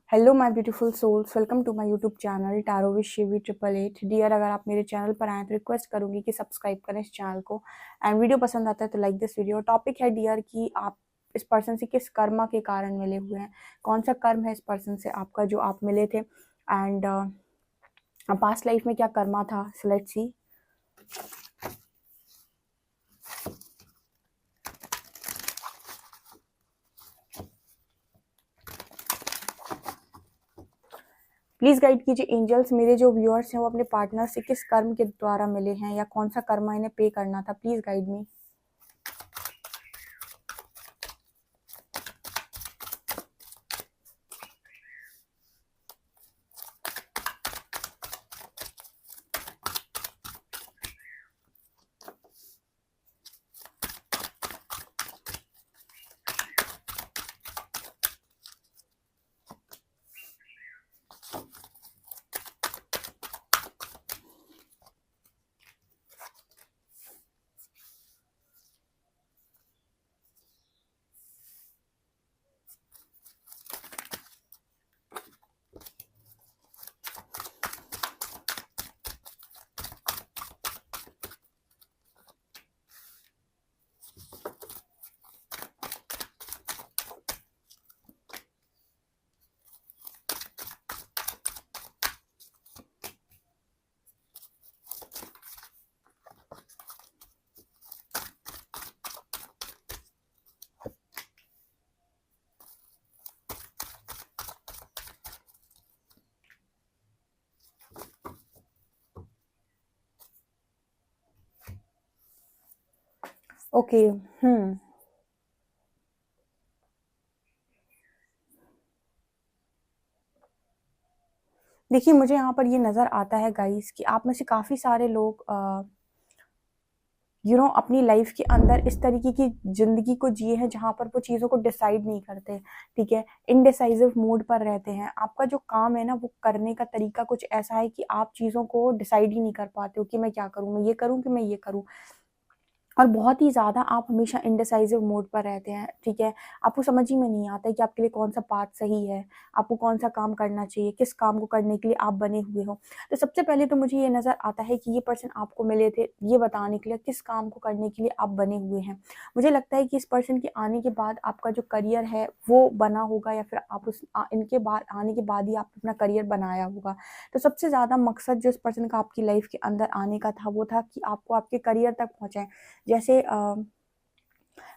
Hello my beautiful souls, welcome to my YouTube channel tarot with Shivi 888 dear. अगर आप मेरे channel पर आए तो रिक्वेस्ट करूंगी कि सब्सक्राइब करें इस चैनल को। एंड वीडियो पसंद आता है तो लाइक दिस वीडियो। टॉपिक है डियर कि आप इस पर्सन से किस कर्मा के कारण मिले हुए हैं, कौन सा कर्म है इस पर्सन से आपका जो आप मिले थे, एंड पास्ट लाइफ में क्या कर्मा था। So let's see. Please guide कीजिए एंजल्स, मेरे जो व्यूअर्स हैं वो अपने पार्टनर से किस कर्म के द्वारा मिले हैं या कौन सा कर्मा इन्हें पे करना था। Please guide me. ओके। देखिए, मुझे यहाँ पर ये नज़र आता है गाइस कि आप में से काफ़ी सारे लोग अपनी लाइफ के अंदर इस तरीके की ज़िंदगी को जिए हैं जहाँ पर वो चीज़ों को डिसाइड नहीं करते। ठीक है, इनडिसाइसिव मोड पर रहते हैं। आपका जो काम है ना, वो करने का तरीका कुछ ऐसा है कि आप चीज़ों को डिसाइड ही नहीं कर पाते हो कि मैं क्या करूँ, मैं ये करूँ कि मैं ये करूँ। और बहुत ही ज़्यादा आप हमेशा इंडिसाइसिव मोड पर रहते हैं। ठीक है, आपको समझ ही में नहीं आता है कि आपके लिए कौन सा पाथ सही है, आपको कौन सा काम करना चाहिए, किस काम को करने के लिए आप बने हुए हो। तो सबसे पहले तो मुझे ये नज़र आता है कि ये पर्सन आपको मिले थे ये बताने के लिए किस काम को करने के लिए आप बने हुए हैं। मुझे लगता है कि इस पर्सन के आने के बाद आपका जो करियर है वो बना होगा, या फिर आप इनके बाद आने के बाद ही आप अपना करियर बनाया होगा। तो सबसे ज़्यादा मकसद जो इस पर्सन का आपकी लाइफ के अंदर आने का था वो था कि आपको आपके करियर तक पहुँचाएं। जैसे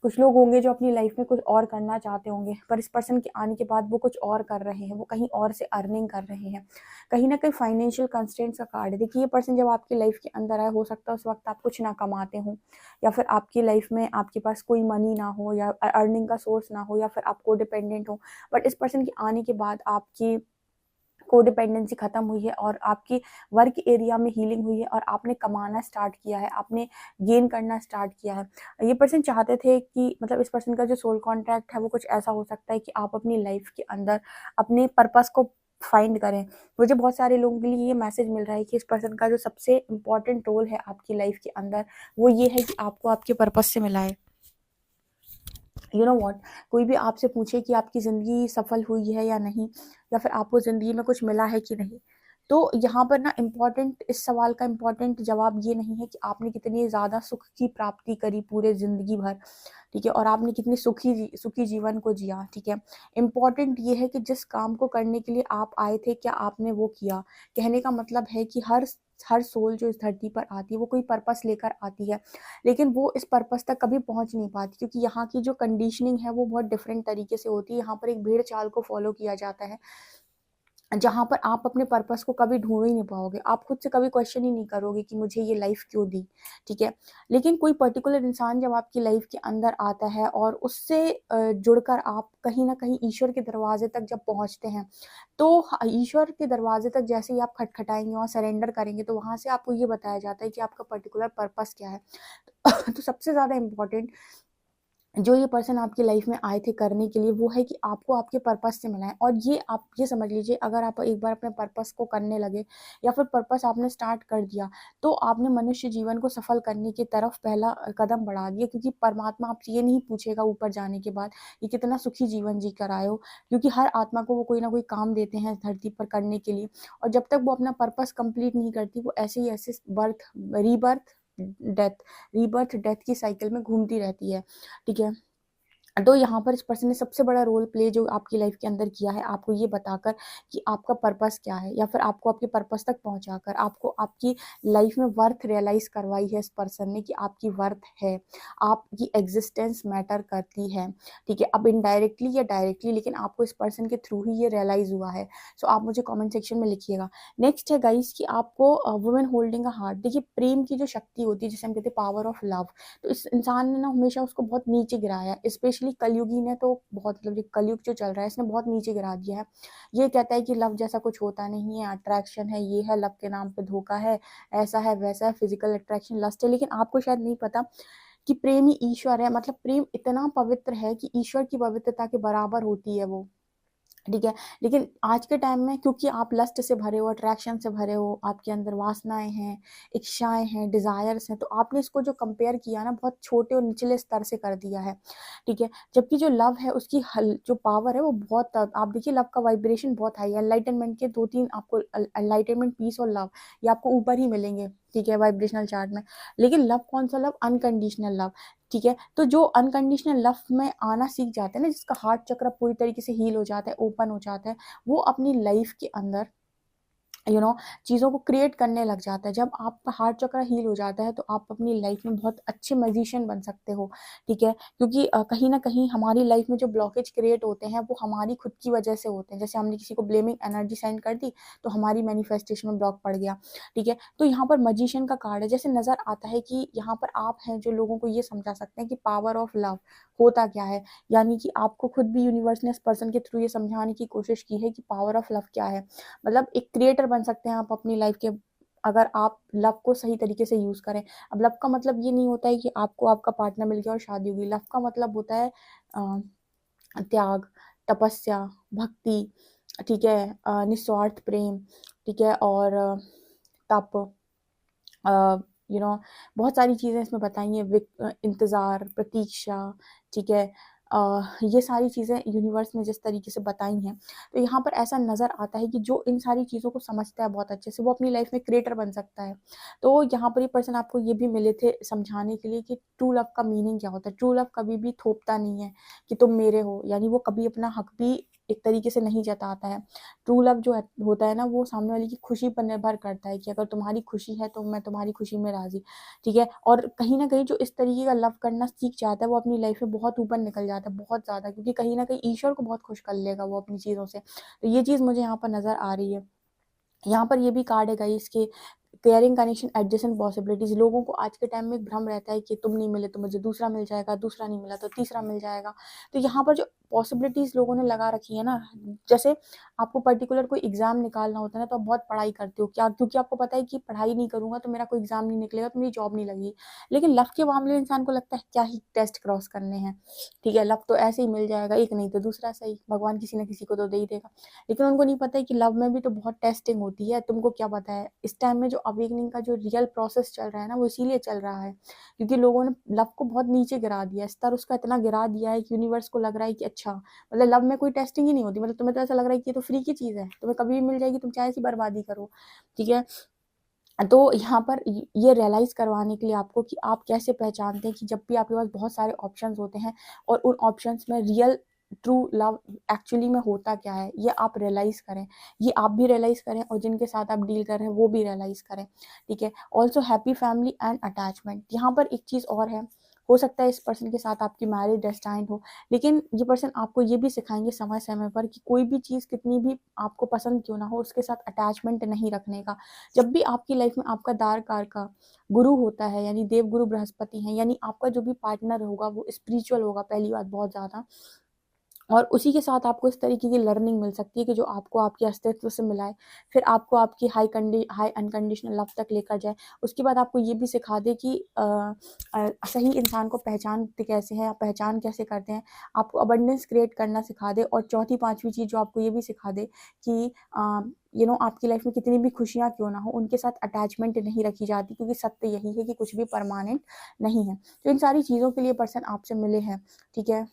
कुछ लोग होंगे जो अपनी लाइफ में कुछ और करना चाहते होंगे, पर इस पर्सन के आने के बाद वो कुछ और कर रहे हैं, वो कहीं और से अर्निंग कर रहे हैं। कहीं ना कहीं फाइनेंशियल कंस्ट्रेंट्स का कार्ड है। देखिए, ये पर्सन जब आपकी लाइफ के अंदर आए, हो सकता है उस वक्त आप कुछ ना कमाते हो, या फिर आपकी लाइफ में आपके पास कोई मनी ना हो, या अर्निंग का सोर्स ना हो, या फिर आप कोडिपेंडेंट हो। बट इस पर्सन के आने के बाद आपकी कोडिपेंडेंसी खत्म हुई है और आपकी वर्क एरिया में हीलिंग हुई है और आपने कमाना स्टार्ट किया है, आपने गेन करना स्टार्ट किया है। ये पर्सन चाहते थे कि मतलब इस पर्सन का जो सोल कॉन्ट्रैक्ट है वो कुछ ऐसा हो सकता है कि आप अपनी लाइफ के अंदर अपने पर्पस को फाइंड करें। मुझे बहुत सारे लोगों के लिए ये मैसेज मिल रहा है कि इस पर्सन का जो सबसे इम्पोर्टेंट रोल है आपकी लाइफ के अंदर वो ये है कि आपको आपके पर्पस से मिलाए। यू नो वॉट, कोई भी आपसे पूछे कि आपकी ज़िंदगी सफल हुई है या नहीं, या फिर आपको ज़िंदगी में कुछ मिला है कि नहीं, तो यहाँ पर ना इम्पॉर्टेंट, इस सवाल का इम्पॉर्टेंट जवाब ये नहीं है कि आपने कितनी ज़्यादा सुख की प्राप्ति करी पूरे ज़िंदगी भर। ठीक है, और आपने कितनी सुखी जीवन को जिया। ठीक है, इम्पॉर्टेंट ये है कि जिस काम को करने के लिए आप आए थे क्या आपने वो किया। कहने का मतलब है कि हर सोल जो इस धरती पर आती है वो कोई पर्पस लेकर आती है, लेकिन वो इस पर्पस तक कभी पहुंच नहीं पाती, क्योंकि यहाँ की जो कंडीशनिंग है वो बहुत डिफरेंट तरीके से होती है। यहाँ पर एक भेड़ चाल को फॉलो किया जाता है, जहाँ पर आप अपने पर्पस को कभी ढूंढ ही नहीं पाओगे। आप खुद से कभी क्वेश्चन ही नहीं करोगे कि मुझे ये लाइफ क्यों दी। ठीक है, लेकिन कोई पर्टिकुलर इंसान जब आपकी लाइफ के अंदर आता है और उससे जुड़कर आप कहीं ना कहीं ईश्वर के दरवाजे तक जब पहुंचते हैं, तो ईश्वर के दरवाजे तक जैसे ही आप खटखटाएंगे और सरेंडर करेंगे, तो वहां से आपको ये बताया जाता है कि आपका पर्टिकुलर पर्पस क्या है। तो सबसे ज्यादा इम्पोर्टेंट जो ये पर्सन आपकी लाइफ में आए थे करने के लिए, वो है कि आपको आपके पर्पस से मिला है। और ये आप ये समझ लीजिए, अगर आप एक बार अपने पर्पस को करने लगे या फिर पर्पस आपने स्टार्ट कर दिया, तो आपने मनुष्य जीवन को सफल करने की तरफ पहला कदम बढ़ा दिया। क्योंकि परमात्मा आपसे ये नहीं पूछेगा ऊपर जाने के बाद कि कितना सुखी जीवन जी कर आए हो, क्योंकि हर आत्मा को वो कोई ना कोई काम देते हैं इस धरती पर करने के लिए। और जब तक वो अपना पर्पस कंप्लीट नहीं करती, वो ऐसे ही ऐसे डेथ रीबर्थ डेथ की साइकिल में घूमती रहती है। ठीक है। तो यहाँ पर इस पर्सन ने सबसे बड़ा रोल प्ले जो आपकी लाइफ के अंदर किया है, आपको ये बताकर कि आपका पर्पस क्या है, या फिर आपको आपके पर्पस तक पहुंचाकर आपको आपकी लाइफ में वर्थ रियलाइज करवाई है इस पर्सन ने कि आपकी वर्थ है, आपकी एग्जिस्टेंस मैटर करती है। ठीक है। अब इनडायरेक्टली या डायरेक्टली, लेकिन आपको इस पर्सन के थ्रू ही ये रियलाइज हुआ है। सो आप मुझे कॉमेंट सेक्शन में लिखिएगा। नेक्स्ट है गाइस कि आपको वुमेन होल्डिंग अ हार्ट। देखिए, प्रेम की जो शक्ति होती है, जिसे हम कहते हैं पावर ऑफ लव, तो इस इंसान ने ना हमेशा उसको बहुत नीचे गिराया। स्पेशली कलयुगी ने तो बहुत, मतलब ये कलयुग जो चल रहा है, इसने बहुत नीचे गिरा दिया है। ये कहता है कि लव जैसा कुछ होता नहीं है, अट्रैक्शन है, ये है, लव के नाम पे धोखा है, ऐसा है, वैसा है, फिजिकल अट्रैक्शन, लस्ट है। लेकिन आपको शायद नहीं पता कि प्रेम ही ईश्वर है। मतलब प्रेम इतना पवित्र है कि ईश्वर की पवित्रता के बराबर होती है वो। ठीक है। लेकिन आज के टाइम में, क्योंकि आप लस्ट से भरे हो, अट्रैक्शन से भरे हो, आपके अंदर वासनाएं हैं, इच्छाएं हैं, डिजायर्स हैं, तो आपने इसको जो कंपेयर किया ना, बहुत छोटे और निचले स्तर से कर दिया है। ठीक है। जबकि जो लव है, उसकी जो पावर है वो बहुत, आप देखिए लव का वाइब्रेशन बहुत हाई है। एनलाइटनमेंट के दो तीन आपको, एनलाइटनमेंट, पीस और लव, ये आपको ऊपर ही मिलेंगे। ठीक है, वाइब्रेशनल चार्ट में। लेकिन लव कौन सा लव? Unconditional love. ठीक है। तो जो अनकंडीशनल लव में आना सीख जाते हैं ना, जिसका हार्ट चक्र पूरी तरीके से हील हो जाता है, ओपन हो जाता है, वो अपनी लाइफ के अंदर चीज़ों को क्रिएट करने लग जाता है। जब आपका हार्ट चक्र हील हो जाता है, तो आप अपनी लाइफ में बहुत अच्छे मैजिशियन बन सकते हो। ठीक है। क्योंकि कहीं ना कहीं हमारी लाइफ में जो ब्लॉकेज क्रिएट होते हैं, वो हमारी खुद की वजह से होते हैं। जैसे हमने किसी को ब्लेमिंग एनर्जी सेंड कर दी, तो हमारी मैनिफेस्टेशन में ब्लॉक पड़ गया। ठीक है। तो यहाँ पर मैजिशियन का कार्ड है। जैसे नजर आता है कि यहाँ पर आप हैं जो लोगों को ये समझा सकते हैं कि पावर ऑफ लव होता क्या है। यानी कि आपको खुद भी यूनिवर्स ने इस पर्सन के थ्रू ये समझाने की कोशिश की है कि पावर ऑफ लव क्या है। मतलब एक क्रिएटर बन सकते हैं आप अपनी लाइफ के, अगर आप लव को सही तरीके से यूज करें। अब लव का मतलब ये नहीं होता है कि आपको आपका पार्टनर मिल गया और शादी होगी। लव का मतलब होता है अ, त्याग, तपस्या, भक्ति। ठीक है। निस्वार्थ प्रेम। ठीक है। और तप, यू नो बहुत सारी चीज़ें इसमें बताई हैं। इंतज़ार, प्रतीक्षा। ठीक है। ये सारी चीज़ें यूनिवर्स ने जिस तरीके से बताई हैं, तो यहाँ पर ऐसा नज़र आता है कि जो इन सारी चीज़ों को समझता है बहुत अच्छे से, वो अपनी लाइफ में क्रिएटर बन सकता है। तो यहाँ पर ये पर्सन आपको ये भी मिले थे समझाने के लिए कि ट्रू लव का मीनिंग क्या होता है। ट्रू लव कभी भी थोपता नहीं है कि तुम मेरे हो, यानी वो कभी अपना हक भी एक तरीके से नहीं जताता है। ट्रू लव जो होता है ना, वो सामने वाले की खुशी पर निर्भर करता है कि अगर तुम्हारी खुशी है तो मैं तुम्हारी खुशी में राजी। ठीक है। और कहीं ना कहीं जो इस तरीके का लव करना सीख जाता है, वो अपनी लाइफ में बहुत ऊपर निकल जाता है, बहुत ज्यादा, क्योंकि कहीं ना कहीं ईश्वर को बहुत खुश कर लेगा वो अपनी चीजों से। तो ये चीज मुझे यहाँ पर नजर आ रही है। यहाँ पर ये भी कार्ड है गाइस के केयरिंग कनेक्शन एडजेसेंट पॉसिबिलिटीज। लोगों को आज के टाइम में एक भ्रम रहता है कि तुम नहीं मिले तो मुझे दूसरा मिल जाएगा, दूसरा नहीं मिला तो तीसरा मिल जाएगा। तो यहाँ पर जो पॉसिबिलिटीज लोगों ने लगा रखी है ना, जैसे आपको पर्टिकुलर कोई एग्जाम निकालना होता है ना, तो आप बहुत पढ़ाई करते हो क्या, क्योंकि आपको पता है कि पढ़ाई नहीं करूंगा तो मेरा कोई एग्जाम नहीं निकलेगा, तो मेरी जॉब नहीं लगेगी। लेकिन लव के मामले में इंसान को लगता है क्या ही टेस्ट क्रॉस करने हैं। ठीक है, लव तो ऐसे ही मिल जाएगा, एक नहीं तो दूसरा सही, भगवान किसी ना किसी को तो दे ही देगा। लेकिन उनको नहीं पता है कि लव में भी तो बहुत टेस्टिंग होती है। तुमको क्या पता है, इस टाइम में जो अवेकनिंग का जो रियल प्रोसेस चल रहा है ना, वो इसीलिए चल रहा है क्योंकि लोगों ने लव को बहुत नीचे गिरा दिया, स्तर उसका इतना गिरा दिया है कि यूनिवर्स को लग रहा है कि अच्छा, मतलब लव में कोई टेस्टिंग ही नहीं होती। मतलब तुम्हें तो ऐसा लग रहा है कि ये तो फ्री की चीज है, तुम्हें कभी भी मिल जाएगी, तुम चाहे सी बर्बादी करो। ठीक है। तो यहाँ पर ये रियलाइज करवाने के लिए आपको कि आप कैसे पहचानते हैं कि जब भी आपके पास बहुत सारे ऑप्शंस होते हैं और उन ऑप्शंस में रियल ट्रू लव एक्चुअली में होता क्या है, ये आप रियलाइज करें। ये आप भी रियलाइज करें और जिनके साथ आप डील कर रहे हैं वो भी रियलाइज करें। ठीक है। Also happy family and attachment. यहाँ पर एक चीज और है, हो सकता है इस पर्सन के साथ आपकी मैरिज डेस्टाइंड हो, लेकिन ये पर्सन आपको ये भी सिखाएंगे समय समय पर कि कोई भी चीज कितनी भी आपको पसंद क्यों ना हो, उसके साथ अटैचमेंट नहीं रखने का। जब भी आपकी लाइफ में आपका दार कार का गुरु होता है, यानी देव गुरु बृहस्पति हैं, यानी आपका जो भी पार्टनर होगा वो स्पिरिचुअल होगा, पहली बात बहुत ज्यादा। और उसी के साथ आपको इस तरीके की लर्निंग मिल सकती है कि जो आपको आपके अस्तित्व से मिलाए, फिर आपको आपकी हाई अनकंडीशनल लव तक लेकर जाए। उसके बाद आपको ये भी सिखा दे कि सही इंसान को पहचानते कैसे हैं, आप पहचान कैसे करते हैं, आपको अबंडेंस क्रिएट करना सिखा दे। और चौथी पांचवी चीज़ जो आपको ये भी सिखा दे कि आपकी लाइफ में कितनी भी खुशियाँ क्यों ना हो, उनके साथ अटैचमेंट नहीं रखी जाती, क्योंकि सत्य यही है कि कुछ भी परमानेंट नहीं है। तो इन सारी चीज़ों के लिए पर्सन आपसे मिले हैं, ठीक है।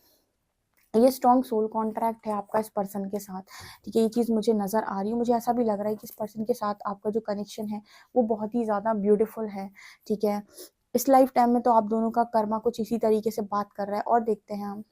ये स्ट्रॉन्ग सोल कॉन्ट्रैक्ट है आपका इस पर्सन के साथ, ठीक है। ये चीज़ मुझे नज़र आ रही है, मुझे ऐसा भी लग रहा है कि इस पर्सन के साथ आपका जो कनेक्शन है वो बहुत ही ज़्यादा ब्यूटीफुल है, ठीक है। इस लाइफ टाइम में तो आप दोनों का कर्मा कुछ इसी तरीके से बात कर रहा है। और देखते हैं हम।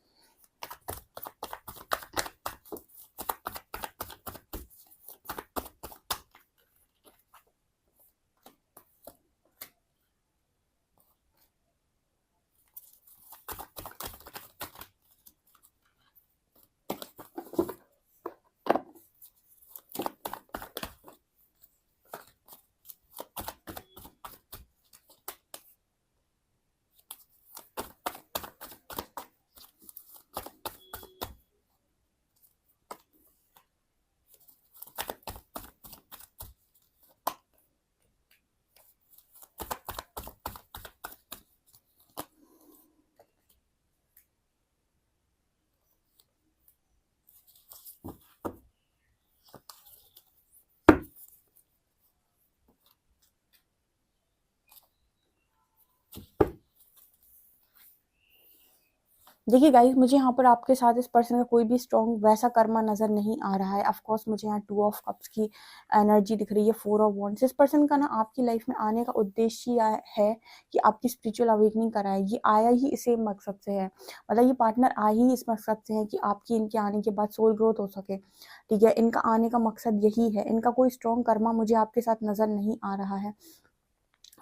देखिए गाइस, मुझे यहाँ पर आपके साथ इस पर्सन का कोई भी स्ट्रॉन्ग वैसा कर्मा नज़र नहीं आ रहा है। ऑफ कोर्स मुझे यहाँ 2 ऑफ कप्स की एनर्जी दिख रही है, 4 ऑफ वॉन्ड्स। इस पर्सन का ना आपकी लाइफ में आने का उद्देश्य है कि आपकी स्पिरिचुअल अवेकनिंग कराए। ये आया ही इसी मकसद से है, मतलब ये पार्टनर आया ही इस मकसद से है कि आपकी इनके आने के बाद सोल ग्रोथ हो सके, ठीक है। इनका आने का मकसद यही है। इनका कोई स्ट्रॉन्ग कर्मा मुझे आपके साथ नज़र नहीं आ रहा है,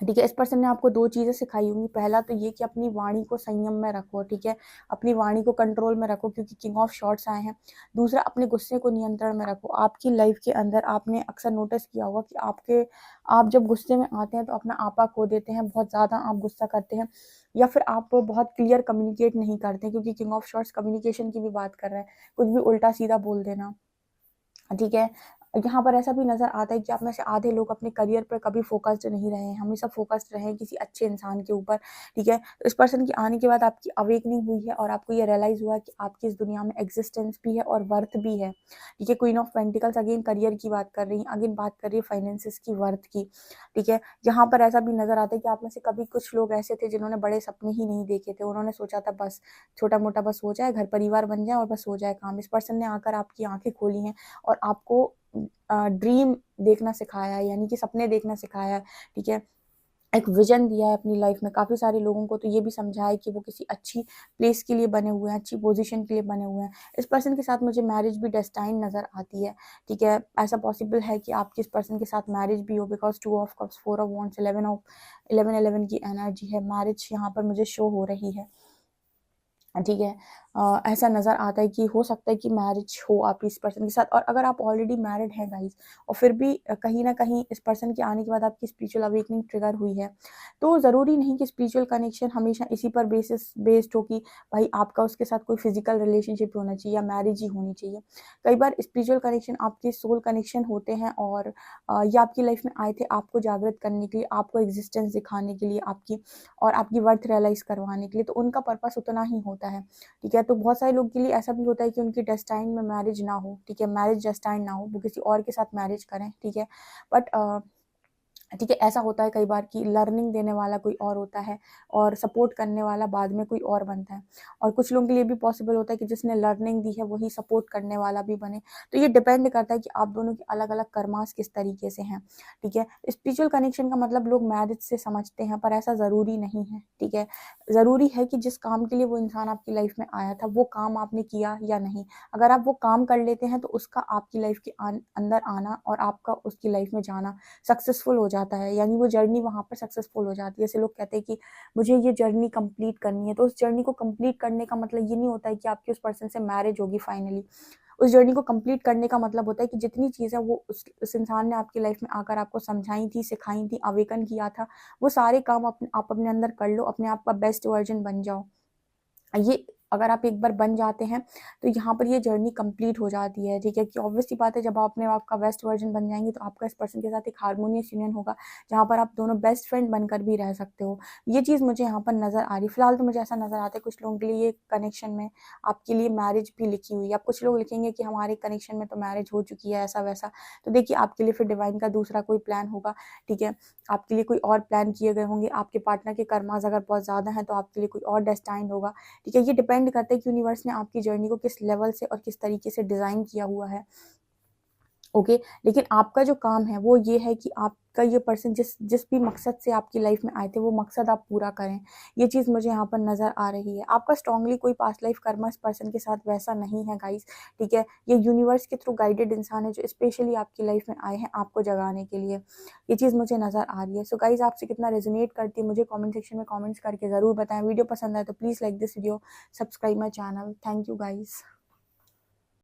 ठीक है। इस पर्सन ने आपको 2 चीज़ें सिखाई होंगी। पहला तो ये कि अपनी वाणी को संयम में रखो, ठीक है। अपनी वाणी को कंट्रोल में रखो, क्योंकि किंग ऑफ शॉर्ट्स आए हैं। दूसरा, अपने गुस्से को नियंत्रण में रखो। आपकी लाइफ के अंदर आपने अक्सर नोटिस किया होगा कि आप जब गुस्से में आते हैं तो अपना आपा खो देते हैं, बहुत ज़्यादा आप गुस्सा करते हैं, या फिर आप बहुत क्लियर कम्युनिकेट नहीं करते, क्योंकि किंग ऑफ शॉर्ट्स कम्युनिकेशन की भी बात कर रहे हैं। कुछ भी उल्टा सीधा बोल देना, ठीक है। यहाँ पर ऐसा भी नज़र आता है कि आप में से आधे लोग अपने करियर पर कभी फोकस्ड नहीं रहे हैं, हमेशा फोकस्ड रहे हैं किसी अच्छे इंसान के ऊपर, ठीक है। तो इस पर्सन के आने के बाद आपकी अवेकनिंग हुई है और आपको ये रियलाइज़ हुआ है कि आपकी इस दुनिया में एग्जिस्टेंस भी है और वर्थ भी है, ठीक है। Queen of pentacles again career की बात कर रही है, अगेन बात कर रही है फाइनेंसिस की, वर्थ की, ठीक है। यहाँ पर ऐसा भी नज़र आता है कि आप में से कभी कुछ लोग ऐसे थे जिन्होंने बड़े सपने ही नहीं देखे थे। उन्होंने सोचा था बस छोटा मोटा बस हो जाए, घर परिवार बन जाए और बस हो जाए काम। इस पर्सन ने आकर आपकी आंखें खोली हैं और आपको ड्रीम देखना सिखाया है, यानी कि सपने देखना सिखाया है, ठीक है। एक विजन दिया है अपनी लाइफ में। काफ़ी सारे लोगों को तो ये भी समझा है कि वो किसी अच्छी प्लेस के लिए बने हुए हैं, अच्छी पोजीशन के लिए बने हुए हैं। इस पर्सन के साथ मुझे मैरिज भी डेस्टाइन नज़र आती है, ठीक है। ऐसा पॉसिबल है कि आपकी इस पर्सन के साथ मैरिज भी हो, because 2 of cups, 4 of wands, 11 की एनर्जी है। मैरिज यहाँ पर मुझे शो हो रही है, ठीक है। ऐसा नज़र आता है कि हो सकता है कि मैरिज हो आप इस पर्सन के साथ। और अगर आप ऑलरेडी मैरिड हैं गाइस, और फिर भी कहीं ना कहीं इस पर्सन के आने के बाद आपकी स्पिरिचुअल अवेकनिंग ट्रिगर हुई है, तो ज़रूरी नहीं कि स्पिरिचुअल कनेक्शन हमेशा इसी पर बेस्ड हो कि भाई आपका उसके साथ कोई फिजिकल रिलेशनशिप होना चाहिए या मैरिज ही होनी चाहिए। कई बार स्पिरिचुअल कनेक्शन आपके सोल कनेक्शन होते हैं, और ये आपकी लाइफ में आए थे आपको जागृत करने के लिए, आपको एग्जिस्टेंस दिखाने के लिए, आपकी वर्थ रियलाइज करवाने के लिए। तो उनका पर्पस उतना ही होता है, ठीक है। तो बहुत सारे लोग के लिए ऐसा भी होता है कि उनकी डेस्टाइन में मैरिज ना हो, ठीक है, मैरिज डेस्टाइन ना हो, वो किसी और के साथ मैरिज करें, ठीक है। बट ठीक है, ऐसा होता है कई बार कि लर्निंग देने वाला कोई और होता है और सपोर्ट करने वाला बाद में कोई और बनता है। और कुछ लोगों के लिए भी पॉसिबल होता है कि जिसने लर्निंग दी है वही सपोर्ट करने वाला भी बने। तो ये डिपेंड करता है कि आप दोनों की अलग अलग कर्मास किस तरीके से हैं, ठीक है। स्पिरिचुअल कनेक्शन का मतलब लोग मैरिज से समझते हैं, पर ऐसा ज़रूरी नहीं है, ठीक है। ज़रूरी है कि जिस काम के लिए वो इंसान आपकी लाइफ में आया था वो काम आपने किया या नहीं। अगर आप वो काम कर लेते हैं तो उसका आपकी लाइफ के अंदर आना और आपका उसकी लाइफ में जाना सक्सेसफुल हो जाता है, यानी वो जर्नी वहाँ पर सक्सेसफुल हो जाती है। जैसे लोग कहते हैं कि मुझे ये जर्नी कंप्लीट करनी है, तो उस जर्नी को कंप्लीट करने का मतलब ये नहीं होता है कि आपकी उस पर्सन से मैरिज होगी फाइनली। उस जर्नी को कंप्लीट करने का मतलब होता है कि जितनी चीज़ें वो उस इंसान ने आपकी लाइफ में आकर आपको समझाई थी, सिखाई थी, अवेकन किया था, वो सारे काम आप अपने अंदर कर लो, अपने आप का बेस्ट वर्जन बन जाओ। ये अगर आप एक बार बन जाते हैं तो यहाँ पर ये जर्नी कंप्लीट हो जाती है, ठीक है। कि ऑब्वियसली बात है, जब आपने आपका बेस्ट वर्जन बन जाएंगे तो आपका इस पर्सन के साथ एक हार्मोनियस यूनियन होगा, जहाँ पर आप दोनों बेस्ट फ्रेंड बनकर भी रह सकते हो। ये चीज़ मुझे यहाँ पर नज़र आ रही है। फिलहाल तो मुझे ऐसा नज़र आता है कुछ लोगों के लिए ये कनेक्शन में आपके लिए मैरिज भी लिखी हुई है। अब कुछ लोग लिखेंगे कि हमारे कनेक्शन में तो मैरिज हो चुकी है, ऐसा वैसा। तो देखिए आपके लिए फिर डिवाइन का दूसरा कोई प्लान होगा, ठीक है। आपके लिए कोई और प्लान किए गए होंगे, आपके पार्टनर के कर्मास अगर बहुत ज़्यादा हैं तो आपके लिए कोई और डेस्टाइन होगा, ठीक है। ये डिपेंड करता है कि यूनिवर्स ने आपकी जर्नी को किस लेवल से और किस तरीके से डिज़ाइन किया हुआ है, ओके। लेकिन आपका जो काम है वो ये है कि आपका ये पर्सन जिस जिस भी मकसद से आपकी लाइफ में आए थे वो मकसद आप पूरा करें। ये चीज़ मुझे यहाँ पर नज़र आ रही है। आपका स्ट्रांगली कोई पास्ट लाइफ कर्मा इस पर्सन के साथ वैसा नहीं है गाइस, ठीक है। ये यूनिवर्स के थ्रू गाइडेड इंसान है जो स्पेशली आपकी लाइफ में आए हैं आपको जगाने के लिए। ये चीज़ मुझे नज़र आ रही है। सो गाइस, आपसे कितना रेजोनेट करती है मुझे कॉमेंट सेक्शन में कॉमेंट्स करके ज़रूर बताएं। वीडियो पसंद आए तो please like this video, subscribe my channel. Thank you guys.